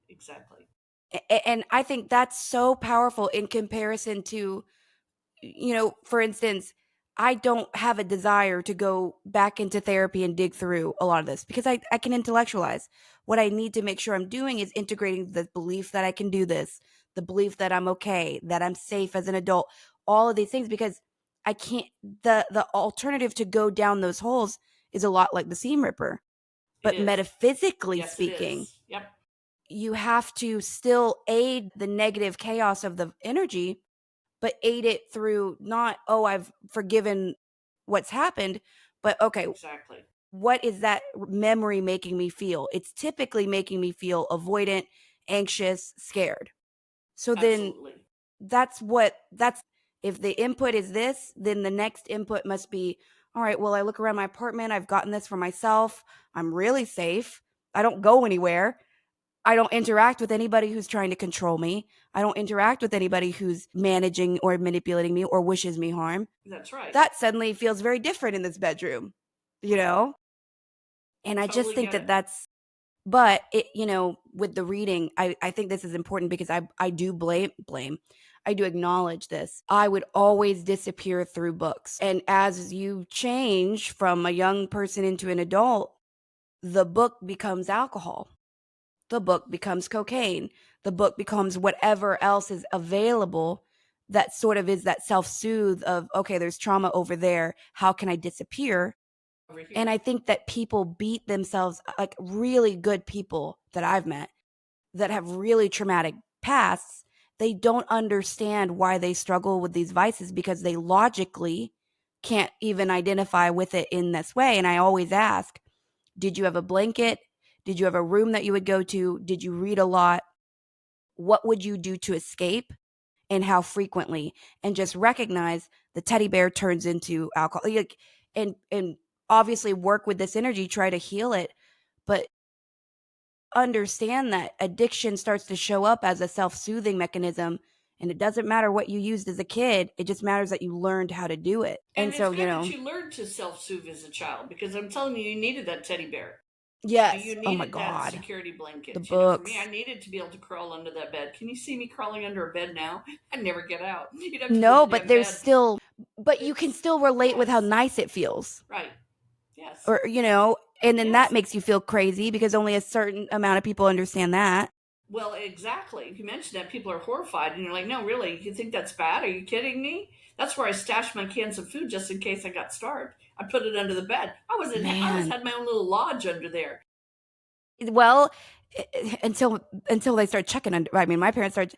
Exactly. And I think that's so powerful in comparison to, for instance, I don't have a desire to go back into therapy and dig through a lot of this because I can intellectualize. What I need to make sure I'm doing is integrating the belief that I can do this, the belief that I'm okay, that I'm safe as an adult, all of these things, because I can't, the alternative to go down those holes is a lot like the seam ripper. It But is. metaphysically Yes, it speaking, is. Yep. you have to still aid the negative chaos of the energy, but aid it through not, oh, I've forgiven what's happened, but okay, Exactly. what is that memory making me feel? It's typically making me feel avoidant, anxious, scared. So then Absolutely. that's if the input is this, then the next input must be, all right, well, I look around my apartment, I've gotten this for myself. I'm really safe. I don't go anywhere. I don't interact with anybody who's trying to control me. I don't interact with anybody who's managing or manipulating me or wishes me harm. That's right. That suddenly feels very different in this bedroom, you know? And I just Totally think get that it. that's, but it, with the reading, I think this is important because I do blame. I do acknowledge this. I would always disappear through books. And as you change from a young person into an adult, the book becomes alcohol. The book becomes cocaine. The book becomes whatever else is available that sort of is that self-soothe of, okay, there's trauma over there. How can I disappear? Over And here. I think that people beat themselves, like really good people that I've met that have really traumatic pasts, they don't understand why they struggle with these vices because they logically can't even identify with it in this way. And I always ask, did you have a blanket? Did you have a room that you would go to? Did you read a lot? What would you do to escape and how frequently? And just recognize the teddy bear turns into alcohol. Like, and obviously work with this energy, try to heal it, but understand that addiction starts to show up as a self-soothing mechanism, and it doesn't matter what you used as a kid, it just matters that you learned how to do it. And And it's so, good that you learned to self soothe as a child, because I'm telling you, you needed that teddy bear. yes, You oh my needed that god, security the blanket. For me, I books. needed to be able to crawl under that bed. Can you see me crawling under a bed now? I never get out. You'd have to move No, the but damn there's bed. still, but you can It's, still relate with how yes, nice it feels. right. Yes, Or, and then that yes. makes you feel crazy because only a certain amount of people understand that. Well, exactly. You mentioned that people are horrified, and you're like, no, really? You think that's bad? Are you kidding me? That's where I stashed my cans of food just in case I got starved. I put it under the bed. I was Man. had my own little lodge under there. Well, until they start checking under, I mean, my parents started,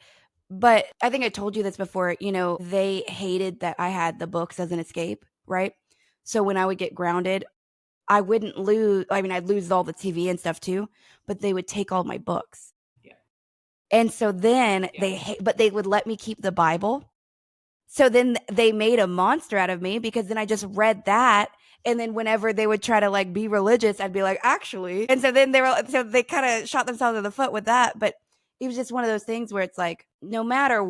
but I think I told you this before, they hated that I had the books as an escape, right? So when I would get grounded, I wouldn't lose, I mean, I'd lose all the TV and stuff too, but they would take all my books. Yeah, And so then yeah. but they would let me keep the Bible. So then they made a monster out of me because then I just read that. And then whenever they would try to like be religious, I'd be like, actually. And so then so they kind of shot themselves in the foot with that. But it was just one of those things where it's like, no matter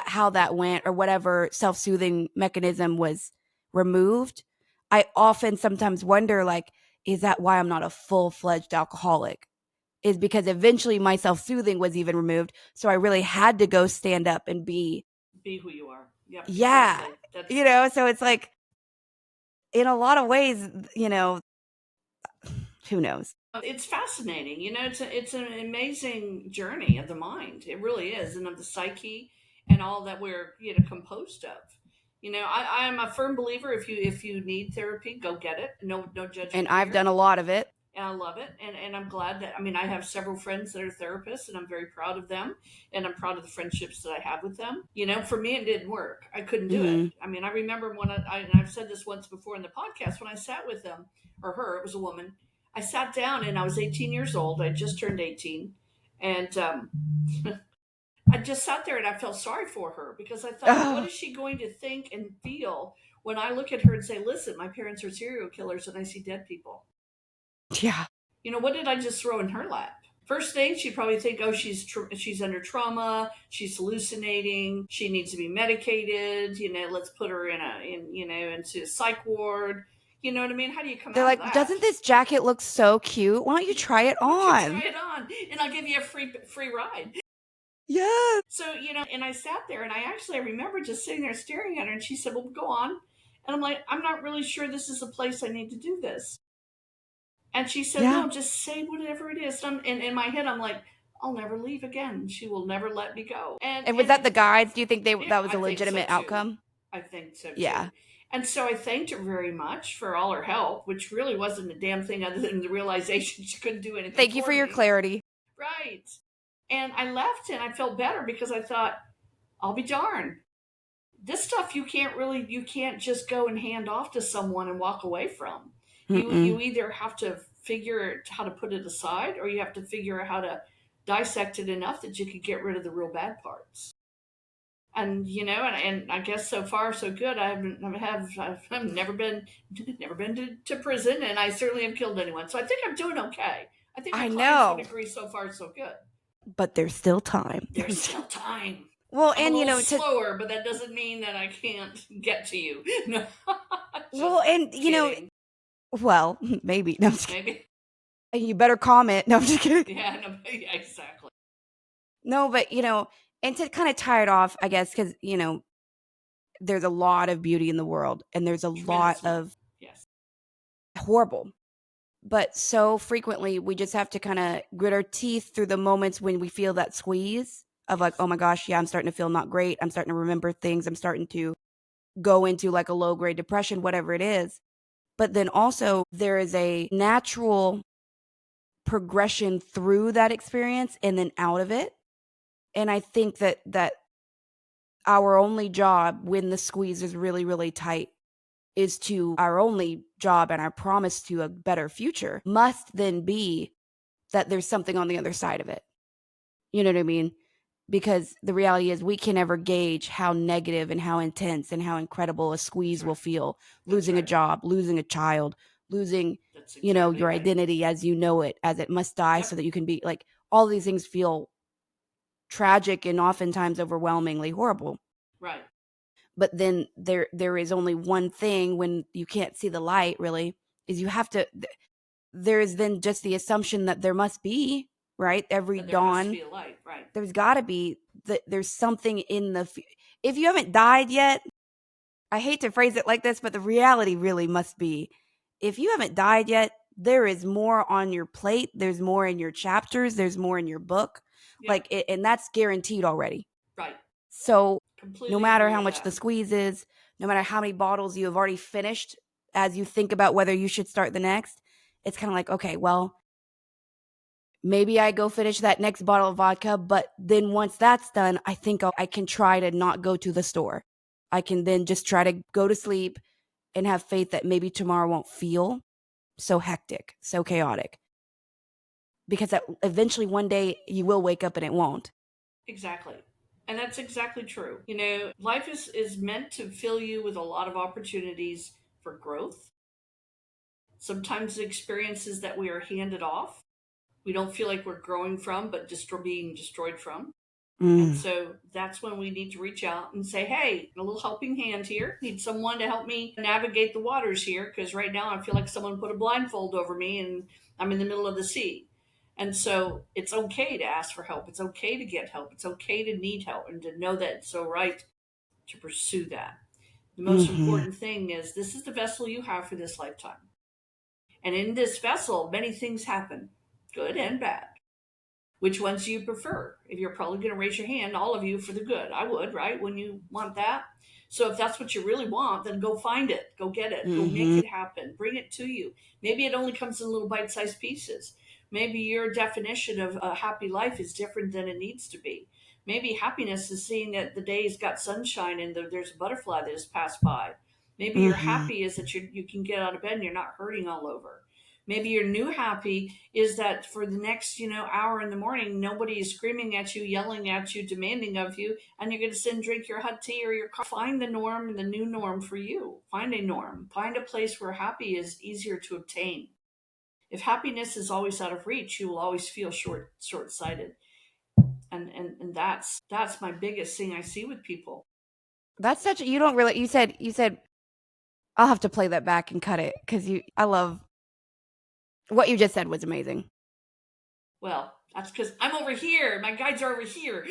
how that went or whatever self soothing mechanism was removed, I often sometimes wonder, like, is that why I'm not a full fledged alcoholic? Is because eventually my self soothing was even removed. So I really had to go stand up and be, Be who you are. Yep, yeah, exactly. That's so it's like in a lot of ways, you know, who knows? it's fascinating. It's an amazing journey of the mind. It really is, and of the psyche and all that we're composed of. I am a firm believer. If you need therapy, go get it. No And judgment I've done here. a lot of it. And I love it. And I'm glad that, I mean, I have several friends that are therapists, and I'm very proud of them. And I'm proud of the friendships that I have with them. For me, it didn't work. I couldn't do it. Hmm. I mean, I remember when and I've said this once before in the podcast, when I sat with them, or her, it was a woman. I sat down and I was 18 years old. I just turned 18. And I just sat there and I felt sorry for her because I thought, what Oh, is she going to think and feel when I look at her and say, listen, my parents are serial killers and I see dead people? yeah. What did I just throw in her lap? First thing, she'd probably think, oh, she's under trauma, she's hallucinating, she needs to be medicated. Let's put her into a psych ward. You know what I mean? How do you come They're out of like, that? doesn't this jacket look so cute? Why don't you try it Why don't you try on? it on, and I'll give you a free ride? Yeah. So, and I sat there and I remember just sitting there staring at her and she said, well, go on. And I'm like, I'm not really sure this is the place I need to do this. And she said, Yeah. no, just say whatever it is. And in my head, I'm like, I'll never leave again. She will never let me go. And, And was and that the it, guides? Do you think yeah, that was I a think so legitimate too. outcome? I think so too. Yeah. And so I thanked her very much for all her help, which really wasn't a damn thing other than the realization she couldn't do anything Thank you for for your me. clarity. Right. And I left and I felt better because I thought, I'll be darned. This stuff you can't just go and hand off to someone and walk away from. You Mm-mm. either have to figure how to put it aside, or you have to figure out how to dissect it enough that you could get rid of the real bad parts. And and I guess so far so good. I've never been to prison, and I certainly have killed anyone. So I think I'm doing okay. I think my I clients would know, agree so far so good. but there's still time. There's still time. Well, I'm a and little to slower, but that doesn't mean that I can't get to you. No, well, just and kidding. well, maybe. No, I'm just kidding. Maybe. You better comment. No, I'm just kidding. Yeah, no, yeah, exactly. No, but and to kind of tie it off, I guess, because there's a lot of beauty in the world, and there's a lot Tremendous amount. of Yes. horrible. But so frequently, we just have to kind of grit our teeth through the moments when we feel that squeeze of like, Yes. oh my gosh, yeah, I'm starting to feel not great. I'm starting to remember things. I'm starting to go into like a low grade depression, whatever it is. But then also, there is a natural progression through that experience and then out of it. And I think that our only job when the squeeze is really, really tight is to our only job and our promise to a better future must then be that there's something on the other side of it. You know what I mean? Because the reality is we can never gauge how negative and how intense and how incredible a That's squeeze will right. feel. That's Losing a right. job, losing a child, losing, That's exactly your right. identity as you know it, as it must die so Yep. that you can be like all these things feel tragic and oftentimes overwhelmingly horrible. Right. But then there is only one thing when you can't see the light really is you have to there is then just the assumption that there must be, right? Every That there must dawn be a light. Right. there's got to be that there's something in if you haven't died yet. I hate to phrase it like this, but the reality really must be if you haven't died yet, there is more on your plate, there's more in your chapters, there's more in your book, Yep. and that's guaranteed already. Right. So no Completely matter agree how with much the that. squeeze is, no matter how many bottles you have already finished as you think about whether you should start the next, it's kind of like, okay, well, maybe I go finish that next bottle of vodka, but then once that's done, I think I can try to not go to the store. I can then just try to go to sleep and have faith that maybe tomorrow won't feel so hectic, so chaotic. Because eventually one day you will wake up and it won't. Exactly. And that's exactly true. Life is meant to fill you with a lot of opportunities for growth. Sometimes the experiences that we are handed off, we don't feel like we're growing from, but being destroyed from. And Mm. so that's when we need to reach out and say, hey, a little helping hand here. Need someone to help me navigate the waters here because right now I feel like someone put a blindfold over me and I'm in the middle of the sea. And so it's okay to ask for help. It's okay to get help. It's okay to need help and to know that it's so right to pursue that. The most Hmm. important thing is this is the vessel you have for this lifetime. And in this vessel, many things happen, good and bad. Which ones do you prefer? If you're probably going to raise your hand, all of you for the good. I would, right? When you want that. So if that's what you really want, then go find it, go get it, go make Hmm. it happen, bring it to you. Maybe it only comes in little bite-sized pieces. Maybe your definition of a happy life is different than it needs to be. Maybe happiness is seeing that the day's got sunshine and there's a butterfly that has passed by. Maybe you're Hmm. happy is that you can get out of bed and you're not hurting all over. Maybe your new happy is that for the next, hour in the morning, nobody is screaming at you, yelling at you, demanding of you, and you're going to sit and drink your hot tea or your coffee. Find the norm and the new norm for you. Find a norm. Find a place where happy is easier to obtain. If happiness is always out of reach, you will always feel short-sighted. And that's my biggest thing I see with people. That's such you don't really you said I'll have to play that back and cut it cuz I love what you just said was amazing. Well, that's because I'm over here. My guides are over here.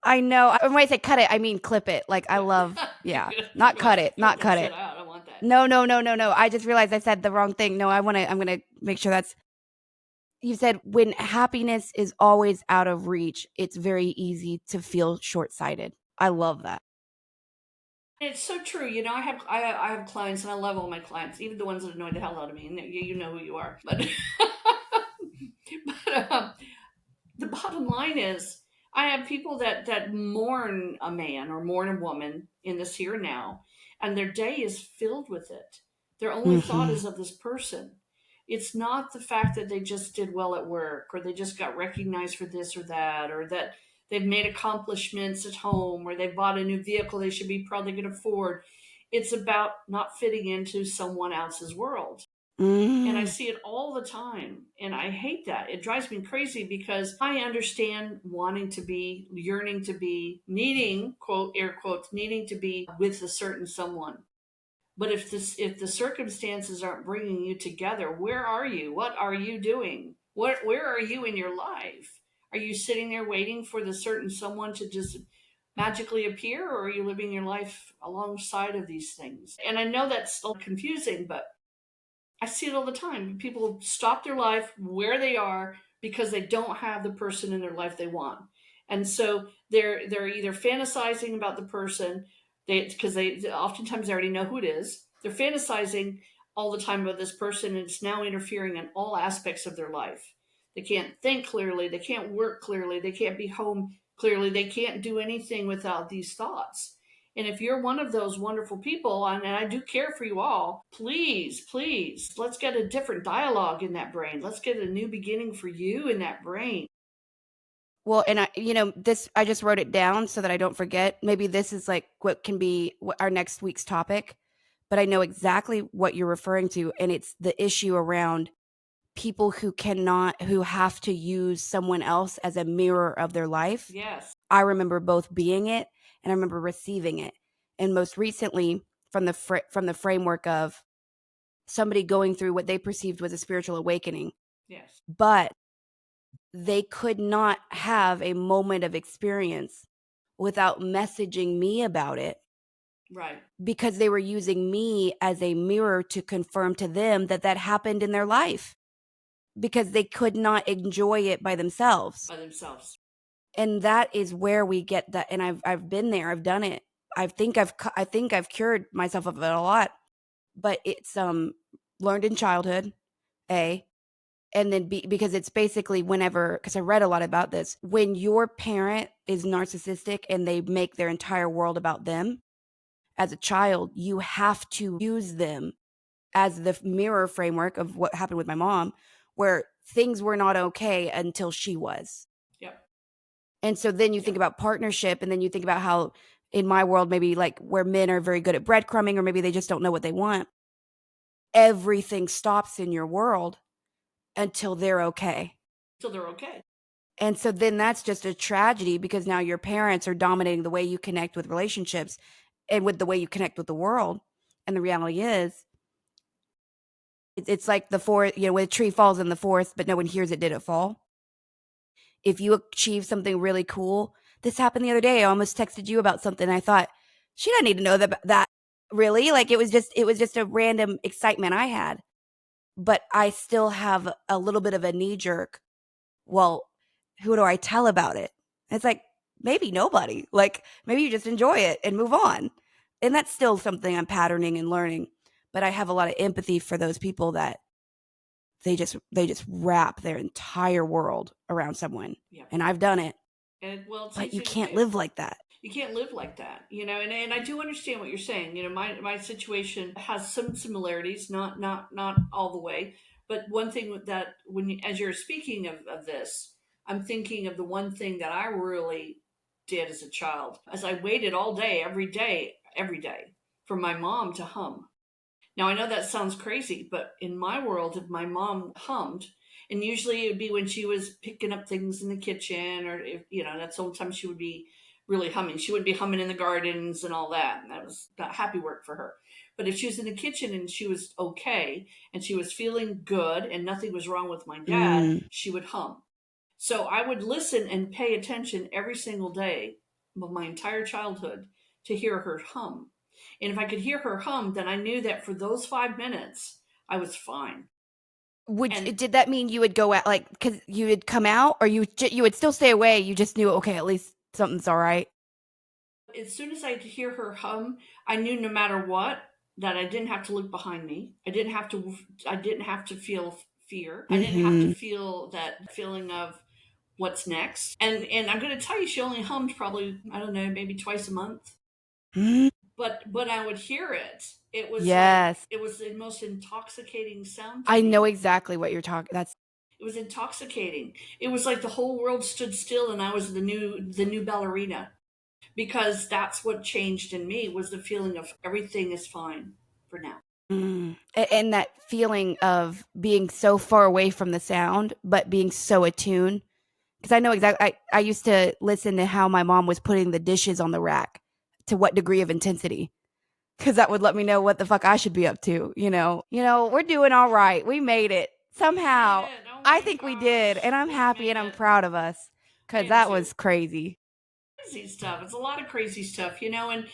I know. When I say cut it, I mean clip it. Like I love yeah. Not cut it, not cut it. Out. I want that. No, no, no, no, no. I just realized I said the wrong thing. No, I'm going to make sure that's you said when happiness is always out of reach, it's very easy to feel short-sighted. I love that. It's so true. I have clients, and I love all my clients, even the ones that annoy the hell out of me. And you know who you are. But but the bottom line is, I have people that mourn a man or mourn a woman in this here and now, and their day is filled with it. Their only thought is of this person. It's not the fact that they just did well at work, or they just got recognized for this or that, or that they've made accomplishments at home, or they bought a new vehicle they should be probably going to afford. It's about not fitting into someone else's world. And I see it all the time. And I hate that. It drives me crazy because I understand wanting to be, yearning to be, needing, quote, air quotes, needing to be with a certain someone. But if the circumstances aren't bringing you together, where are you? What are you doing? Where are you in your life? Are you sitting there waiting for the certain someone to just magically appear, or are you living your life alongside of these things? And I know that's still confusing, but I see it all the time. People stop their life where they are because they don't have the person in their life they want. And so they're either fantasizing about the person because they oftentimes they already know who it is. They're fantasizing all the time about this person, and it's now interfering in all aspects of their life. They can't think clearly, they can't work clearly, they can't be home clearly, they can't do anything without these thoughts. And if you're one of those wonderful people, and I do care for you all, please, please, let's get a different dialogue in that brain. Let's get a new beginning for you in that brain. Well, and I just wrote it down so that I don't forget. Maybe this is like what can be our next week's topic, but I know exactly what you're referring to. And it's the issue around people who have to use someone else as a mirror of their life. Yes. I remember both being it and I remember receiving it. And most recently from the framework of somebody going through what they perceived was a spiritual awakening. Yes. But they could not have a moment of experience without messaging me about it. Right. Because they were using me as a mirror to confirm to them that happened in their life. Because they could not enjoy it by themselves. And that is where we get that. And I've been there. I've done it. I think I've cured myself of it a lot. But it's learned in childhood, A. And then because it's basically because I read a lot about this, when your parent is narcissistic and they make their entire world about them, as a child, you have to use them as the mirror framework of what happened with my mom, where things were not okay until she was. Yep. And so then you think about partnership, and then you think about how in my world, maybe like where men are very good at breadcrumbing, or maybe they just don't know what they want. Everything stops in your world until they're okay. And so then that's just a tragedy because now your parents are dominating the way you connect with relationships and with the way you connect with the world. And the reality is, it's like the forest, when a tree falls in the forest, but no one hears it, did it fall? If you achieve something really cool, this happened the other day. I almost texted you about something. I thought, she doesn't need to know that really. Like it was just a random excitement I had. But I still have a little bit of a knee jerk. Well, who do I tell about it? And it's like, maybe nobody. Like maybe you just enjoy it and move on. And that's still something I'm patterning and learning. But I have a lot of empathy for those people that they just wrap their entire world around someone. Yeah. And I've done it. But you can't live like that. You can't live like that, and I do understand what you're saying. My situation has some similarities, not all the way, But one thing that as you're speaking of this, I'm thinking of the one thing that I really did as a child, as I waited all day, every day, for my mom to hum. Now I know that sounds crazy, but in my world, if my mom hummed, and usually it would be when she was picking up things in the kitchen, or if that's the only time she would be really humming. She would be humming in the gardens and all that, and that was not happy work for her. But if she was in the kitchen and she was okay and she was feeling good and nothing was wrong with my dad, Mm. she would hum. So I would listen and pay attention every single day of my entire childhood to hear her hum. And if I could hear her hum, then I knew that for those 5 minutes, I was fine. And Did that mean you would go out, like, because you would come out, or you would still stay away? You just knew, okay, at least something's all right. as soon as I could hear her hum, I knew no matter what that I didn't have to look behind me. I didn't have to feel fear. I didn't have to Mm-hmm. feel that feeling of what's next. And I'm going to tell you, she only hummed probably, I don't know, maybe twice a month. Mm. But when I would hear it, it was like Yes, it was the most intoxicating sound to I know me. exactly what you're talking. That's It was intoxicating. It was like the whole world stood still and I was the new ballerina, because that's what changed in me, was the feeling of everything is fine for now. and that feeling of being so far away from the sound, but being so attuned. Because I know exactly. I used to listen to how my mom was putting the dishes on the rack, to what degree of intensity, because that would let me know what the fuck I should be up to. We're doing all right. We made it We made somehow. it. Oh I my think we did, gosh. and I'm We happy made and I'm it. proud of us, I because am that too. was crazy. Crazy stuff. It's a lot of crazy stuff, and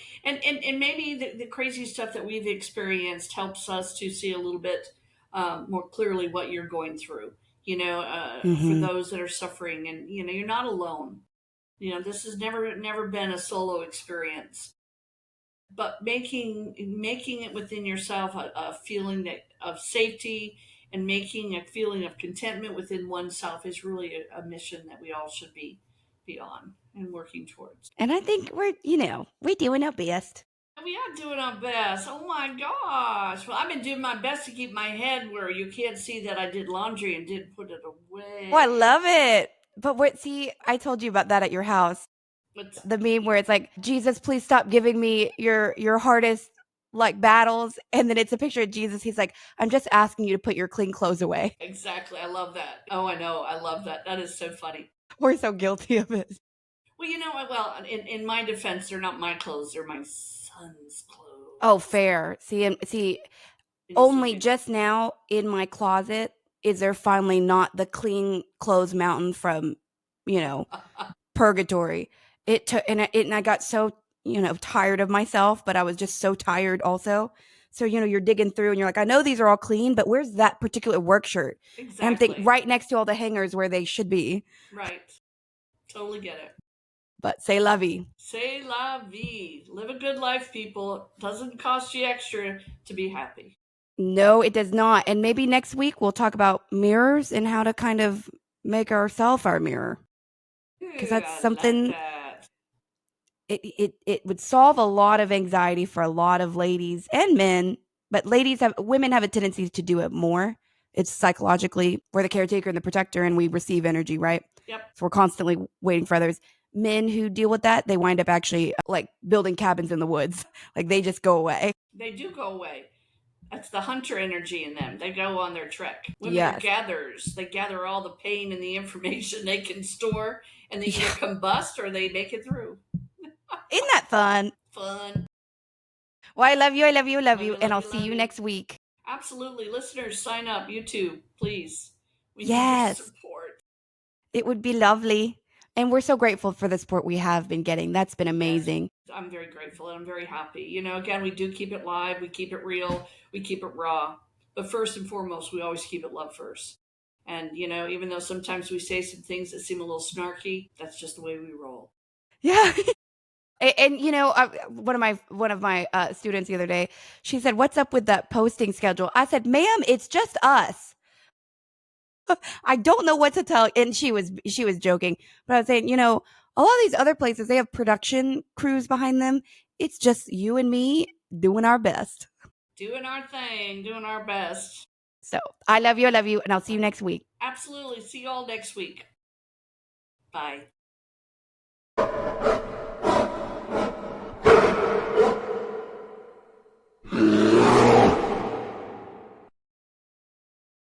maybe the crazy stuff that we've experienced helps us to see a little bit more clearly what you're going through. For Hmm. those that are suffering, and you're not alone. This has never been a solo experience, but making it within yourself a feeling of safety, and making a feeling of contentment within oneself is really a mission that we all should be on and working towards. And I think we're doing our best. We are doing our best. Oh my gosh. Well, I've been doing my best to keep my head where you can't see that I did laundry and didn't put it Oh, I away. love it. But see, I told you about that at your house. But The meme where it's like, Jesus, please stop giving me your hardest like battles, and then it's a picture of Jesus. He's like, I'm just asking you to put your clean clothes away. exactly. I love that. Oh, I know. I love that. That is so funny. We're so guilty of it. Well, in my defense, they're not my clothes. They're my son's Oh, clothes. fair. See, And he's only sleeping. just now in my closet is there finally not the clean clothes mountain from, you know, purgatory. It took, and I got so, tired of myself, but I was just so tired also. So, you're digging through and you're like, I know these are all clean, but where's that particular work shirt? And I'm thinking Exactly. right next to all the hangers where they should be. Right. Totally get it. But say la vie. Say la vie. Live a good life, people. It doesn't cost you extra to be happy. No, it does not. And maybe next week we'll talk about mirrors and how to kind of make ourself our mirror. Because Ooh, that's I like something, that. it would solve a lot of anxiety for a lot of ladies and men, but women have a tendency to do it more. It's psychologically, we're the caretaker and the protector, and we receive energy, right? Yep. So we're constantly waiting for others. Men who deal with that, they wind up actually like building cabins in the woods. Like they just go away. They do go away. That's the hunter energy in them. They go on their trek. Women are Yes. gatherers. They gather all the pain and the information they can store, and they either Yeah. combust or they make it through. Isn't that fun? Fun. Well, I love you. I love you. I love Love you. you, And love I'll you, see love you you. next week. Absolutely. Listeners, sign up. YouTube, please. We need your Yes. support. It would be lovely. And we're so grateful for the support we have been getting. That's been Yes. amazing. I'm very grateful and I'm very happy. Again, we do keep it live, we keep it real, we keep it raw. But first and foremost, we always keep it love first. And, even though sometimes we say some things that seem a little snarky, that's just the way we roll. Yeah. And one of my students the other day, she said, "What's up with that posting schedule?" I said, "Ma'am, it's just us. I don't know what to tell." And she was joking, but I was saying, a lot of these other places they have production crews behind them. It's just you and me doing our best. Doing our thing, doing our best. So I love you, and I'll see you next week. Absolutely. See you all next week. Bye.